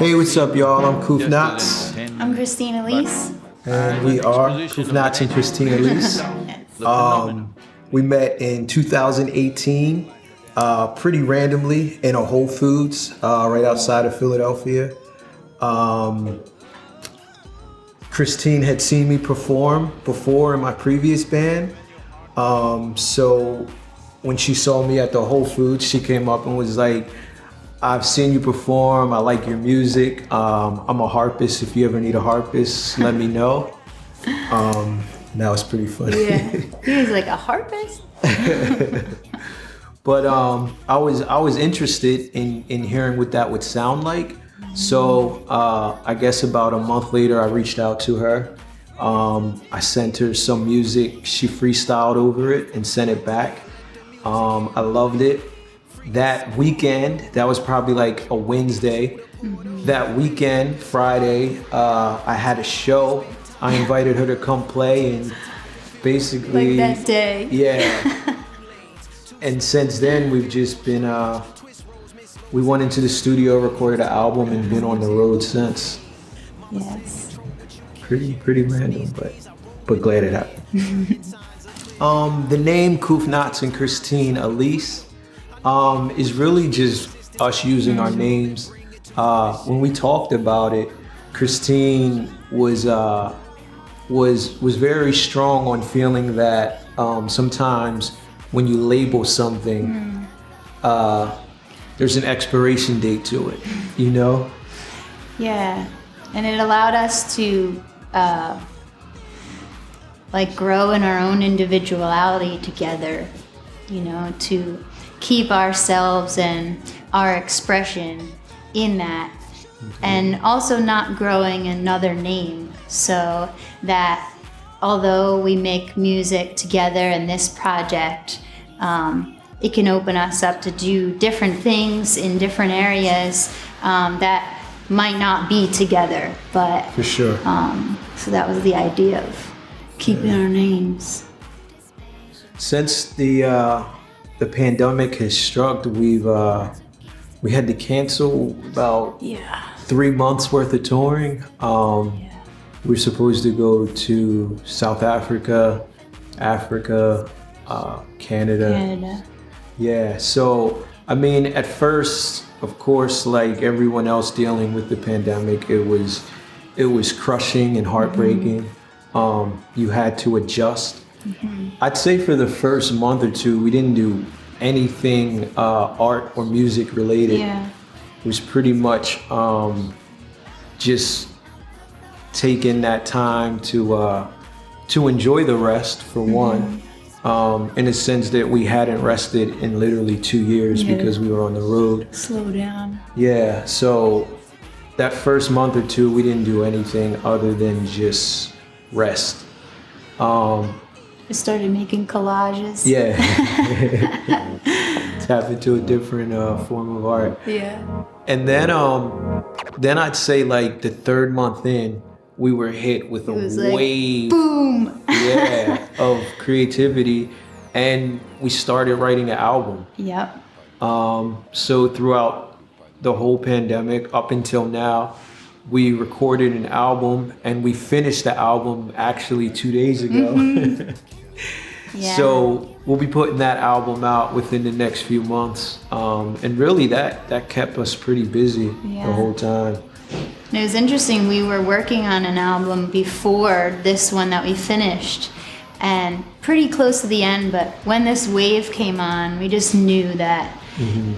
Hey, what's up, y'all? I'm Kuf Knotz. I'm Christine Elise. And we are Kuf Knotz and Christine Elise. We met in 2018, pretty randomly in a Whole Foods right outside of Philadelphia. Christine had seen me perform before in my previous band. So when she saw me at the Whole Foods, she came up and was like, I've seen you perform, I like your music. I'm a harpist. If you ever need a harpist, let me know. That was pretty funny. Yeah, he was like, a harpist? But I was interested in hearing what that would sound like. So I guess about a month later, I reached out to her. I sent her some music. She freestyled over it and sent it back. I loved it. That weekend, that was probably like a Wednesday. Mm-hmm. That weekend, Friday, I had a show. I invited her to come play, and basically... Like that day. Yeah. And since then, we've just been... we went into the studio, recorded an album, and been on the road since. Yes. Pretty random, but glad it happened. The name Kuf Knotz and Christine Elise is really just us using our names. When we talked about it, Christine was very strong on feeling that sometimes when you label something, there's an expiration date to it, you know? Yeah, and it allowed us to like grow in our own individuality together, you know, to keep ourselves and our expression in that, and also not growing another name, so that although we make music together in this project, it can open us up to do different things in different areas that might not be together, but for sure. So that was the idea of keeping our names. Since the pandemic has struck, we had to cancel about 3 months worth of touring. We're supposed to go to South Africa, Canada. Yeah, so I mean, at first, of course, like everyone else dealing with the pandemic, it was crushing and heartbreaking. You had to adjust. I'd say for the first month or two, we didn't do anything art or music related. Yeah. It was pretty much just taking that time to enjoy the rest, for one, in a sense that we hadn't rested in literally 2 years because we were on the road. Slow down. Yeah, so that first month or two, we didn't do anything other than just rest. We started making collages. Yeah. Tap into a different form of art. Yeah. And then I'd say like the third month in, we were hit with a wave, boom, of creativity, and we started writing an album. Yep. So throughout the whole pandemic up until now, we recorded an album, and we finished the album actually 2 days ago. Yeah. So we'll be putting that album out within the next few months. And really that kept us pretty busy the whole time. And it was interesting, we were working on an album before this one that we finished, and pretty close to the end, but when this wave came on, we just knew that,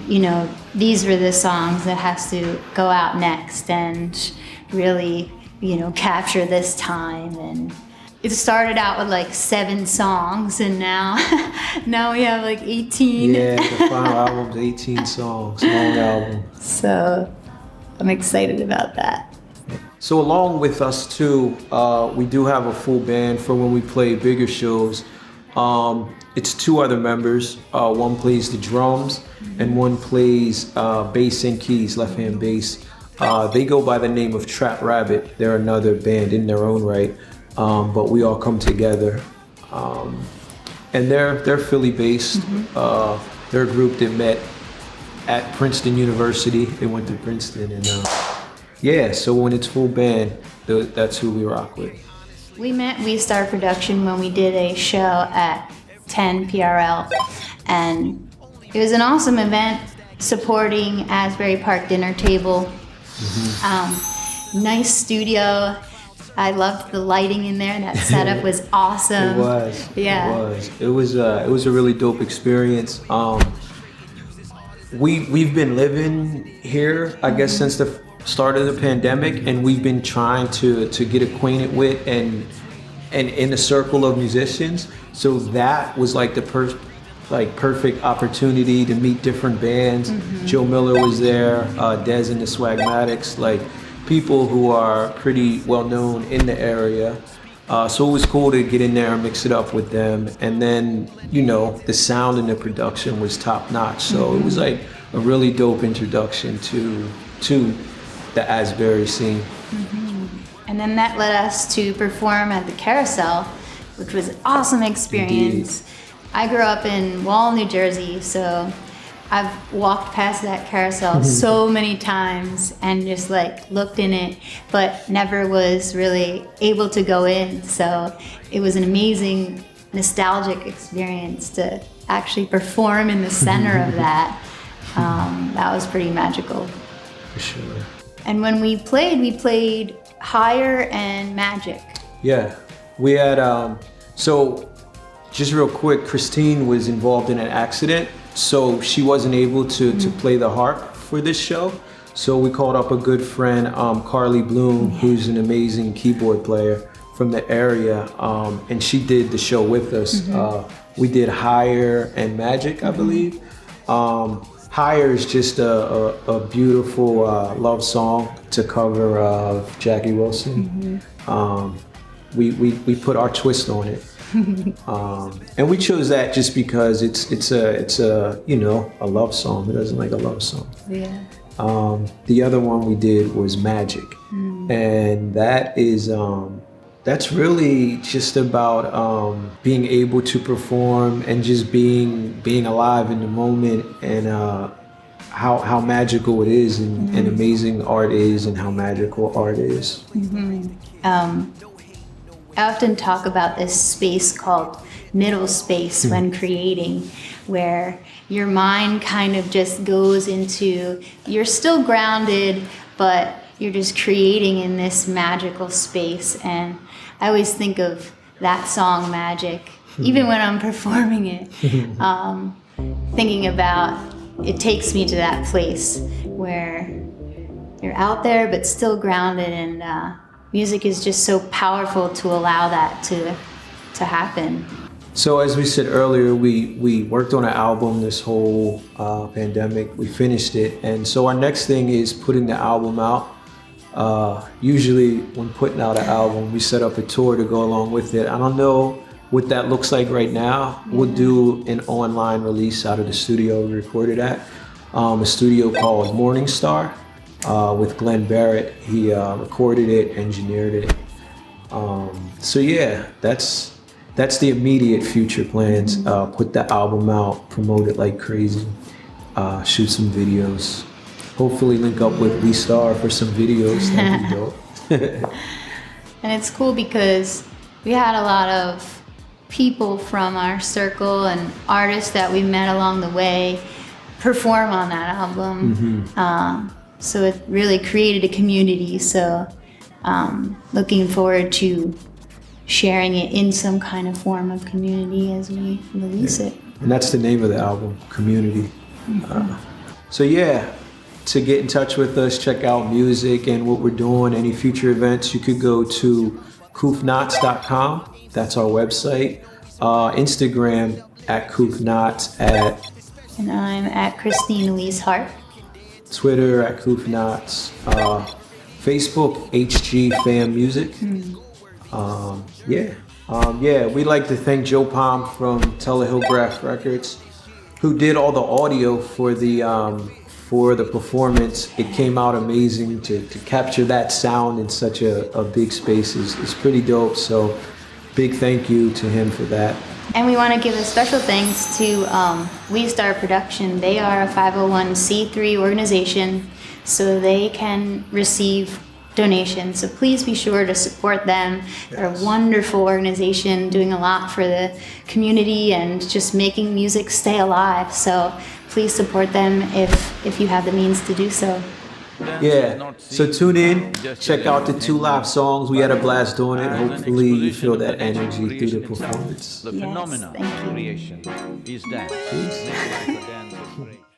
you know, these were the songs that has to go out next and really, you know, capture this time. And it started out with like 7 songs, and now we have like 18. Yeah, the final album's 18 songs, long album. So I'm excited about that. So along with us too, we do have a full band for when we play bigger shows. It's 2 other members. One plays the drums and one plays bass and keys, left-hand bass. They go by the name of Trap Rabbit. They're another band in their own right, but we all come together. And they're Philly-based. They're a group that met at Princeton University. They went to Princeton, and yeah, so when it's full band, that's who we rock with. We met Westar Production when we did a show at 10 PRL, and it was an awesome event supporting Asbury Park Dinner Table. Nice studio. I loved the lighting in there. That setup was awesome. It was. Yeah. It was a really dope experience. We've been living here, I guess, since the start of the pandemic, and we've been trying to get acquainted with and in a circle of musicians. So that was like the perfect opportunity to meet different bands. Joe Miller was there, Dez and the Swagmatics, like people who are pretty well known in the area. So it was cool to get in there and mix it up with them. And then, the sound and the production was top notch. So it was like a really dope introduction to the Asbury scene. And then that led us to perform at the Carousel, which was an awesome experience. Indeed. I grew up in Wall, New Jersey, so I've walked past that Carousel so many times and just like looked in it, but never was really able to go in. So it was an amazing nostalgic experience to actually perform in the center of that. That was pretty magical. For sure. And when we played Higher and Magic. Yeah, we had, so just real quick, Christine was involved in an accident, so she wasn't able to play the harp for this show. So we called up a good friend, Karlee Bloom, who's an amazing keyboard player from the area, and she did the show with us. We did Higher and Magic, I believe. Higher is just a beautiful love song to cover of Jackie Wilson. We put our twist on it. And we chose that just because it's a a love song. It doesn't like a love song. Yeah. The other one we did was Magic, and that is that's really just about being able to perform and just being alive in the moment, and how magical it is, and amazing art is, and how magical art is. I often talk about this space called middle space when creating, where your mind kind of just goes into, you're still grounded, but you're just creating in this magical space. And I always think of that song, Magic, even when I'm performing it, thinking about, it takes me to that place where you're out there, but still grounded, and music is just so powerful to allow that to happen. So as we said earlier, we worked on an album this whole pandemic. We finished it, and so our next thing is putting the album out. Usually when putting out an album, we set up a tour to go along with it. I don't know what that looks like right now. We'll do an online release out of the studio we recorded at, a studio called Morning Star. With Glenn Barrett. He recorded it, engineered it. So yeah, that's the immediate future plans. Put the album out, promote it like crazy, shoot some videos. Hopefully link up with Westar for some videos. That'd be dope. And it's cool because we had a lot of people from our circle and artists that we met along the way perform on that album. So it really created a community. So looking forward to sharing it in some kind of form of community as we release it. And that's the name of the album, Community. So yeah, to get in touch with us, check out music and what we're doing, any future events, you could go to kufknotz.com. That's our website. Instagram at Kuf Knotz And I'm at Christine Elise Hart. Twitter at Kuf Knotz, Facebook HG Fam Music. We'd like to thank Joe Palm from Telegraph Records, who did all the audio for the performance. It came out amazing to capture that sound in such a big space. Is pretty dope. So big thank you to him for that. And we want to give a special thanks to Westar Production. They are a 501c3 organization so they can receive donations. So please be sure to support them. They're a wonderful organization doing a lot for the community and just making music stay alive. So please support them if you have the means to do so. Yeah, so tune in, check out the 2 live songs. We had a blast doing it. Hopefully you feel that energy through the performance. Yes, thank you. Creation is dance.